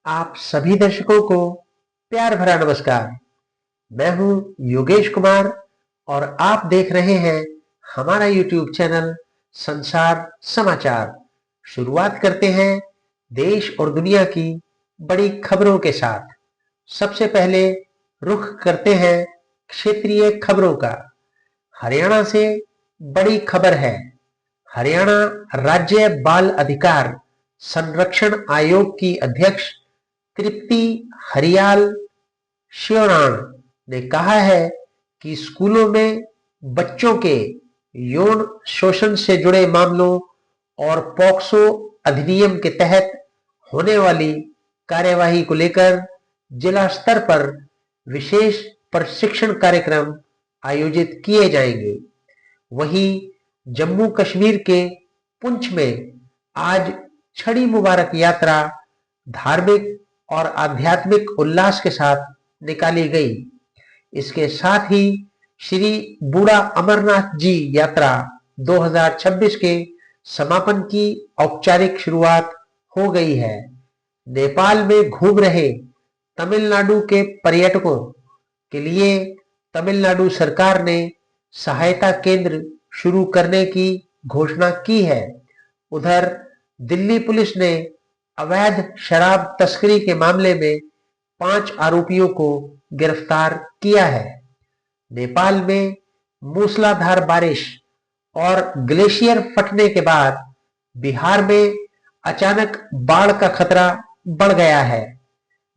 आप सभी दर्शकों को प्यार भरा नमस्कार। मैं हूं योगेश कुमार और आप देख रहे हैं हमारा YouTube चैनल संसार समाचार। शुरुआत करते हैं देश और दुनिया की बड़ी खबरों के साथ। सबसे पहले रुख करते हैं क्षेत्रीय खबरों का। हरियाणा से बड़ी खबर है। हरियाणा राज्य बाल अधिकार संरक्षण आयोग की अध्यक्ष तृप्ति हरियाल श्योराण ने कहा है कि स्कूलों में बच्चों के यौन शोषण से जुड़े मामलों और पॉक्सो अधिनियम के तहत होने वाली कार्यवाही को लेकर जिला स्तर पर विशेष प्रशिक्षण कार्यक्रम आयोजित किए जाएंगे। वहीं जम्मू कश्मीर के पुंछ में आज छड़ी मुबारक यात्रा धार्मिक और आध्यात्मिक उल्लास के साथ निकाली गई। इसके साथ ही श्री बूढ़ा अमरनाथ जी यात्रा 2026 के समापन की औपचारिक शुरुआत हो गई है। नेपाल में घूम रहे तमिलनाडु के पर्यटकों के लिए तमिलनाडु सरकार ने सहायता केंद्र शुरू करने की घोषणा की है। उधर दिल्ली पुलिस ने अवैध शराब तस्करी के मामले में 5 आरोपियों को गिरफ्तार किया है। नेपाल में मूसलाधार बारिश और ग्लेशियर फटने के बाद बिहार में अचानक बाढ़ का खतरा बढ़ गया है।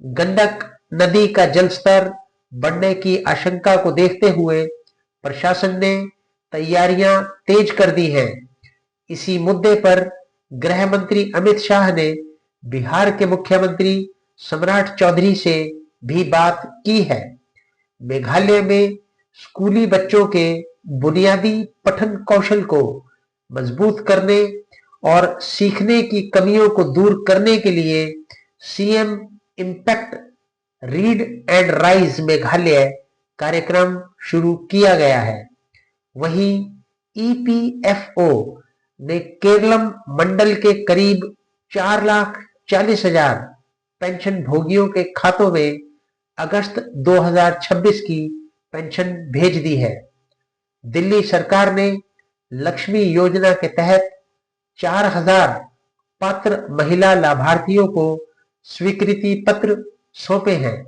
गंडक नदी का जलस्तर बढ़ने की आशंका को देखते हुए प्रशासन ने तैयारियां तेज कर दी हैं। इसी मुद्दे पर गृह मंत्री अमित शाह ने बिहार के मुख्यमंत्री सम्राट चौधरी से भी बात की है। मेघालय में स्कूली बच्चों के बुनियादी पठन कौशल को मजबूत करने और सीखने की कमियों को दूर करने के लिए CM impact read and rise Meghalaya कार्यक्रम शुरू किया गया है। वहीं ईपीएफओ ने केरलम मंडल के करीब 4,40,000 पेंशन भोगियों के खातों में अगस्त 2026 की पेंशन भेज दी है। दिल्ली सरकार ने लक्ष्मी योजना के तहत 4,000 पात्र महिला लाभार्थियों को स्वीकृति पत्र सौंपे हैं।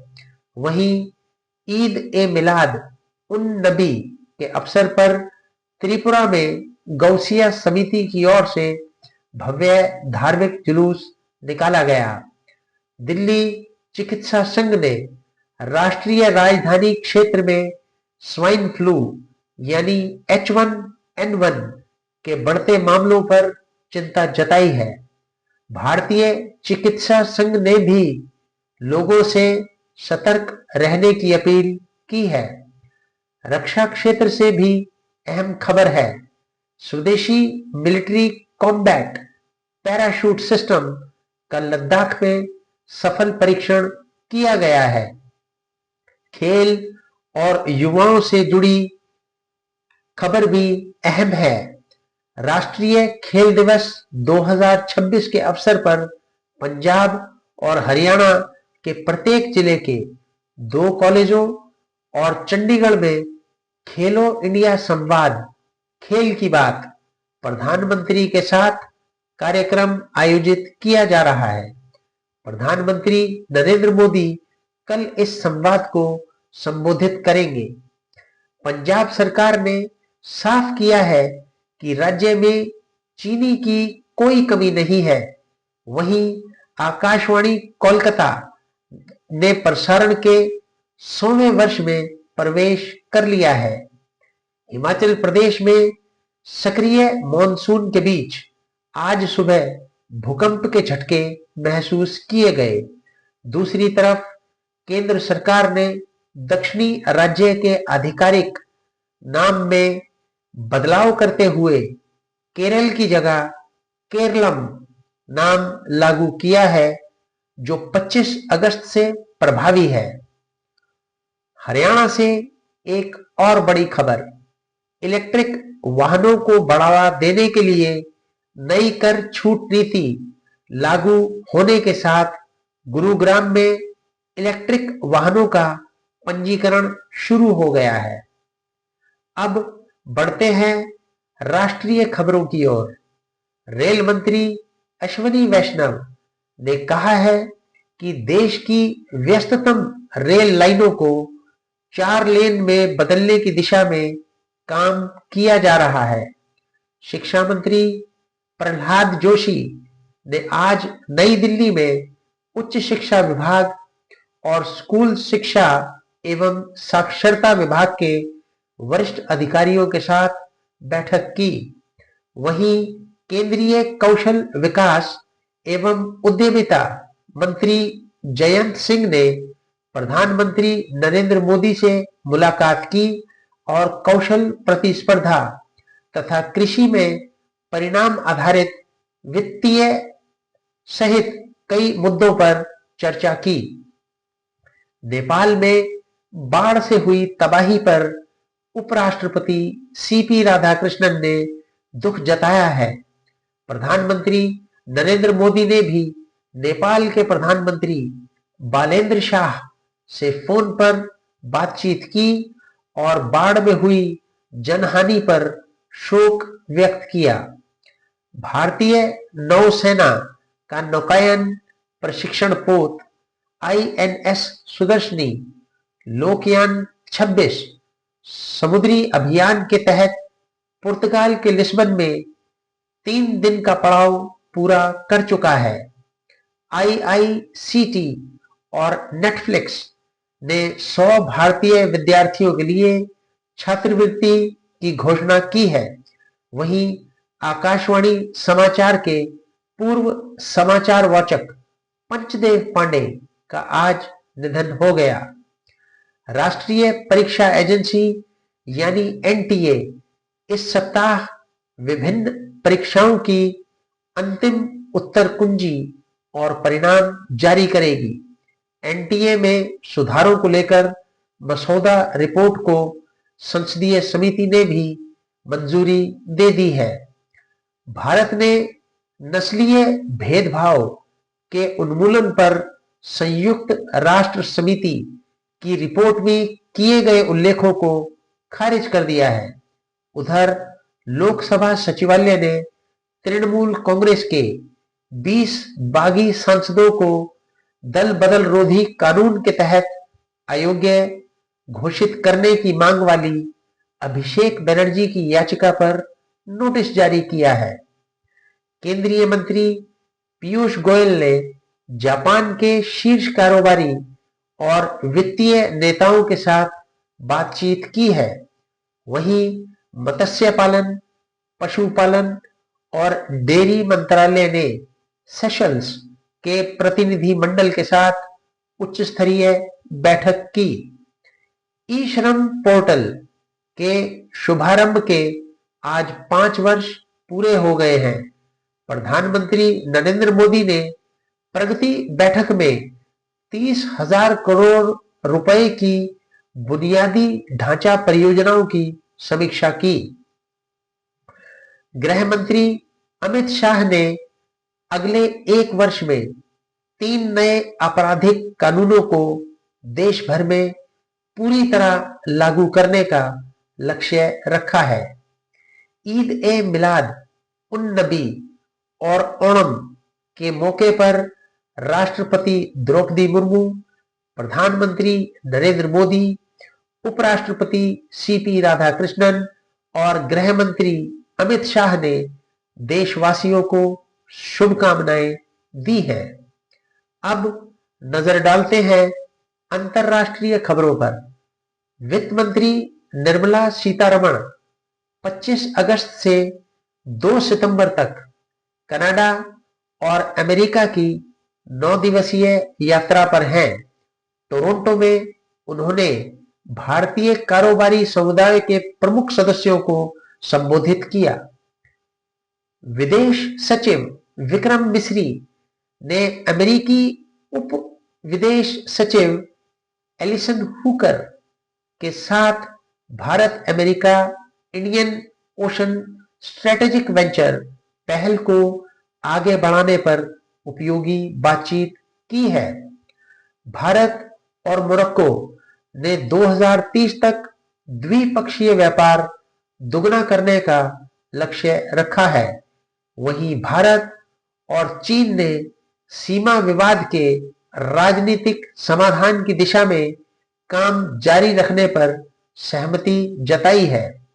वहीं ईद ए मिलाद उन नबी के अवसर पर त्रिपुरा में गौसिया समिति की ओर से भव्य धार्मिक जुलूस निकाला गया। दिल्ली चिकित्सा संघ ने राष्ट्रीय राजधानी क्षेत्र में स्वाइन फ्लू यानी H1N1 के बढ़ते मामलों पर चिंता जताई है। भारतीय चिकित्सा संघ ने भी लोगों से सतर्क रहने की अपील की है। रक्षा क्षेत्र से भी अहम खबर है। स्वदेशी मिलिट्री कॉम्बैट पैराशूट सिस्टम का लद्दाख में सफल परीक्षण किया गया है। खेल और युवाओं से जुड़ी खबर भी अहम है। राष्ट्रीय खेल दिवस 2026 के अवसर पर पंजाब और हरियाणा के प्रत्येक जिले के 2 कॉलेजों और चंडीगढ़ में खेलो इंडिया संवाद खेल की बात प्रधानमंत्री के साथ कार्यक्रम आयोजित किया जा रहा है। प्रधानमंत्री नरेंद्र मोदी कल इस संवाद को संबोधित करेंगे। पंजाब सरकार ने साफ किया है कि राज्य में चीनी की कोई कमी नहीं है। वहीं आकाशवाणी कोलकाता ने प्रसारण के 100वें वर्ष में प्रवेश कर लिया है। हिमाचल प्रदेश में सक्रिय मॉनसून के बीच आज सुबह भूकंप के झटके महसूस किए गए। दूसरी तरफ केंद्र सरकार ने दक्षिणी राज्य के आधिकारिक नाम में बदलाव करते हुए केरल की जगह केरलम नाम लागू किया है, जो 25 अगस्त से प्रभावी है। हरियाणा से एक और बड़ी खबर। इलेक्ट्रिक वाहनों को बढ़ावा देने के लिए नई कर छूट नीति लागू होने के साथ गुरुग्राम में इलेक्ट्रिक वाहनों का पंजीकरण शुरू हो गया है। अब बढ़ते हैं राष्ट्रीय खबरों की ओर। रेल मंत्री अश्विनी वैष्णव ने कहा है कि देश की व्यस्ततम रेल लाइनों को 4 लेन में बदलने की दिशा में काम किया जा रहा है। शिक्षा मंत्री प्रहलाद जोशी ने आज नई दिल्ली में उच्च शिक्षा विभाग और स्कूल शिक्षा एवं साक्षरता विभाग के वरिष्ठ अधिकारियों के साथ बैठक की। वहीं केंद्रीय कौशल विकास एवं उद्यमिता मंत्री जयंत सिंह ने प्रधानमंत्री नरेंद्र मोदी से मुलाकात की और कौशल प्रतिस्पर्धा तथा कृषि में परिणाम आधारित वित्तीय सहित कई मुद्दों पर चर्चा की। नेपाल में बाढ़ से हुई तबाही पर उपराष्ट्रपति सीपी राधाकृष्णन ने दुख जताया है। प्रधानमंत्री नरेंद्र मोदी ने भी नेपाल के प्रधानमंत्री बालेंद्र शाह से फोन पर बातचीत की और बाढ़ में हुई जनहानि पर शोक व्यक्त किया। भारतीय नौसेना का नौकायन प्रशिक्षण पोत INS सुदर्शनी लोकयान 26 समुद्री अभियान के तहत पुर्तगाल के लिस्बन में 3 दिन का पड़ाव पूरा कर चुका है। IICT और नेटफ्लिक्स ने 100 भारतीय विद्यार्थियों के लिए छात्रवृत्ति की घोषणा की है। वहीं आकाशवाणी समाचार के पूर्व समाचार वाचक पंचदेव पांडे का आज निधन हो गया। राष्ट्रीय परीक्षा एजेंसी यानी NTA इस सप्ताह विभिन्न परीक्षाओं की अंतिम उत्तर कुंजी और परिणाम जारी करेगी। NTA में सुधारों को लेकर मसौदा रिपोर्ट को संसदीय समिति ने भी मंजूरी दे दी है। भारत ने नस्लीय भेदभाव के उन्मूलन पर संयुक्त राष्ट्र समिति की रिपोर्ट में किए गए उल्लेखों को खारिज कर दिया है। उधर लोकसभा सचिवालय ने तृणमूल कांग्रेस के 20 बागी सांसदों को दल बदल रोधी कानून के तहत अयोग्य घोषित करने की मांग वाली अभिषेक बनर्जी की याचिका पर नोटिस जारी किया है। केंद्रीय मंत्री पीयूष गोयल ने जापान के शीर्ष कारोबारी और वित्तीय नेताओं के साथ बातचीत की है। वहीं मत्स्य पालन, पशुपालन और डेयरी मंत्रालय ने सेशल्स के प्रतिनिधि मंडल के साथ उच्च स्तरीय बैठक की। ई श्रम पोर्टल के शुभारंभ के आज 5 वर्ष पूरे हो गए हैं। प्रधानमंत्री नरेंद्र मोदी ने प्रगति बैठक में 30,000 करोड़ रुपए की बुनियादी ढांचा परियोजनाओं की समीक्षा की। गृह मंत्री अमित शाह ने अगले 1 वर्ष में 3 नए आपराधिक कानूनों को देश भर में पूरी तरह लागू करने का लक्ष्य रखा है। ईद ए मिलाद उन नबी और ओणम के मौके पर राष्ट्रपति द्रौपदी मुर्मू, प्रधानमंत्री नरेंद्र मोदी, उपराष्ट्रपति सीपी राधाकृष्णन और गृह मंत्री अमित शाह ने देशवासियों को शुभकामनाएं दी हैं। अब नजर डालते हैं अंतर्राष्ट्रीय खबरों पर। वित्त मंत्री निर्मला सीतारमण 25 अगस्त से 2 सितंबर तक कनाडा और अमेरिका की 9 दिवसीय यात्रा पर हैं। टोरंटो में उन्होंने भारतीय कारोबारी समुदाय के प्रमुख सदस्यों को संबोधित किया। विदेश सचिव विक्रम मिस्री ने अमेरिकी उप विदेश सचिव एलिसन हुकर के साथ Bharat America Indian ocean strategic venture पहल को आगे बढ़ाने पर उपयोगी बातचीत की है। भारत और मोरक्को ने 2030 तक द्विपक्षीय व्यापार दुगना करने का लक्ष्य रखा है। वहीं भारत और चीन ने सीमा विवाद के राजनीतिक समाधान की दिशा में काम जारी रखने पर सहमति जताई है।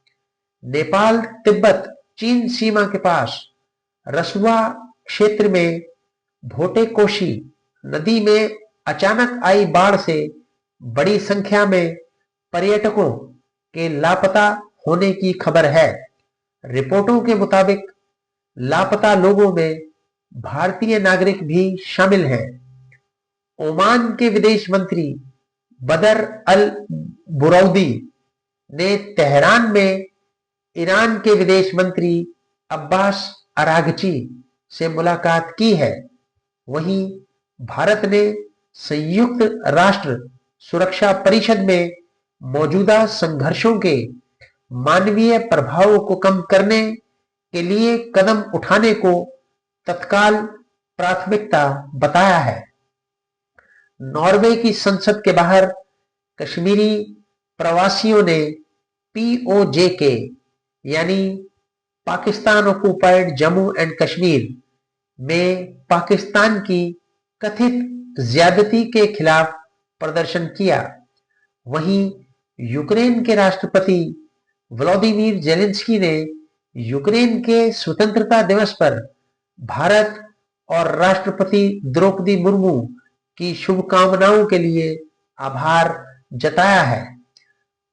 नेपाल तिब्बत चीन सीमा के पास रसुआ क्षेत्र में भोटे-कोशी नदी में अचानक आई बाढ़ से बड़ी संख्या में पर्यटकों के लापता होने की खबर है। रिपोर्टों के मुताबिक लापता लोगों में भारतीय नागरिक भी शामिल हैं। ओमान के विदेश मंत्री बदर अल बुरौदी ने तेहरान में ईरान के विदेश मंत्री अब्बास अरागची से मुलाकात की है। वहीं भारत ने संयुक्त राष्ट्र सुरक्षा परिषद में मौजूदा संघर्षों के मानवीय प्रभावों को कम करने के लिए कदम उठाने को तत्काल प्राथमिकता बताया है। नॉर्वे की संसद के बाहर कश्मीरी प्रवासियों ने पीओजे यानी पाकिस्तान ऑक्युपाइड जम्मू एंड कश्मीर में पाकिस्तान की कथित ज्यादती के खिलाफ प्रदर्शन किया। वहीं यूक्रेन के राष्ट्रपति व्लादिमीर जेलेंस्की ने यूक्रेन के स्वतंत्रता दिवस पर भारत और राष्ट्रपति द्रौपदी मुर्मू की शुभकामनाओं के लिए आभार जताया है।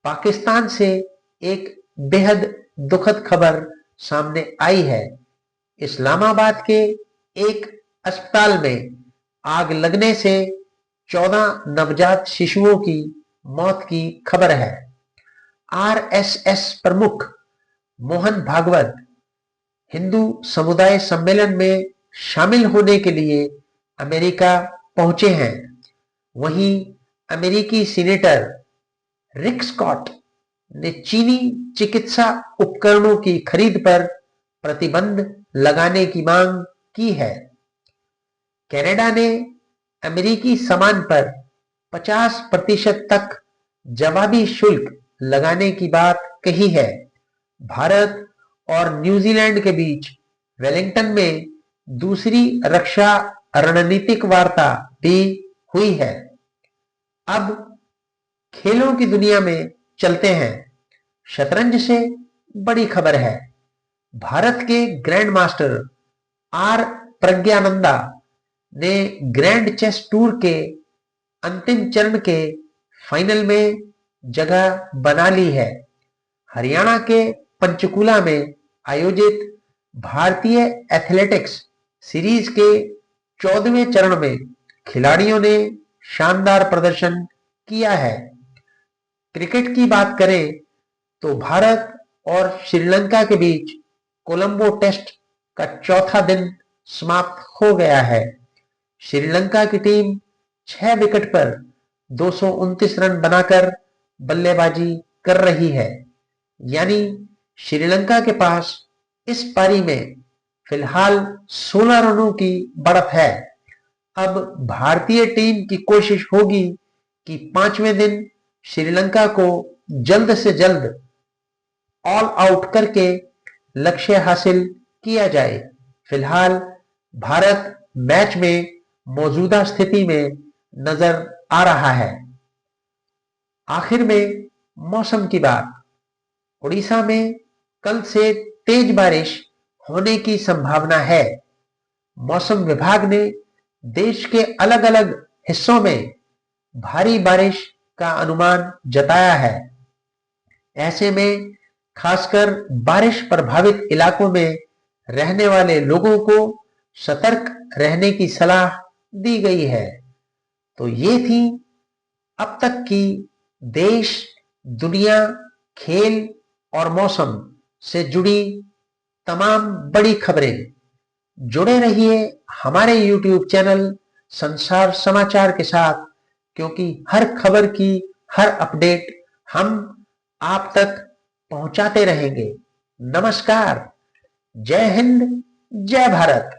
पाकिस्तान से एक बेहद दुखद खबर सामने आई है। इस्लामाबाद के एक अस्पताल में आग लगने से 14 नवजात शिशुओं की मौत की खबर है। आरएसएस प्रमुख मोहन भागवत हिंदू समुदाय सम्मेलन में शामिल होने के लिए अमेरिका पहुंचे हैं। वहीं अमेरिकी सीनेटर रिक स्कॉट ने चीनी चिकित्सा उपकरणों की खरीद पर प्रतिबंध लगाने की मांग की है। कनाडा ने अमेरिकी सामान पर 50% तक जवाबी शुल्क लगाने की बात कही है। भारत और न्यूजीलैंड के बीच वेलिंगटन में दूसरी रक्षा रणनीतिक वार्ता भी हुई है। अब खेलों की दुनिया में चलते हैं। शतरंज से बड़ी खबर है। भारत के ग्रैंड मास्टर आर प्रज्ञानंदा ने ग्रैंड चेस टूर के अंतिम चरण के फाइनल में जगह बना ली है। हरियाणा के पंचकुला में आयोजित भारतीय एथलेटिक्स सीरीज के 14वें चरण में खिलाड़ियों ने शानदार प्रदर्शन किया है। क्रिकेट की बात करें तो भारत और श्रीलंका के बीच कोलंबो टेस्ट का चौथा दिन समाप्त हो गया है। श्रीलंका की टीम 6 विकेट पर 229 रन बनाकर बल्लेबाजी कर रही है। यानी श्रीलंका के पास इस पारी में फिलहाल 16 रनों की बढ़त है। अब भारतीय टीम की कोशिश होगी कि 5वें दिन श्रीलंका को जल्द से जल्द ऑल आउट करके लक्ष्य हासिल किया जाए। फिलहाल भारत मैच में मौजूदा स्थिति में नजर आ रहा है। आखिर में मौसम की बात। उड़ीसा में कल से तेज बारिश होने की संभावना है। मौसम विभाग ने देश के अलग अलग हिस्सों में भारी बारिश का अनुमान जताया है। ऐसे में खासकर बारिश प्रभावित इलाकों में रहने वाले लोगों को सतर्क रहने की सलाह दी गई है। तो ये थी अब तक की देश, दुनिया, खेल और मौसम से जुड़ी तमाम बड़ी खबरें। जुड़े रहिए हमारे YouTube चैनल संसार समाचार के साथ, क्योंकि हर खबर की हर अपडेट हम आप तक पहुंचाते रहेंगे। नमस्कार, जय हिंद, जय भारत।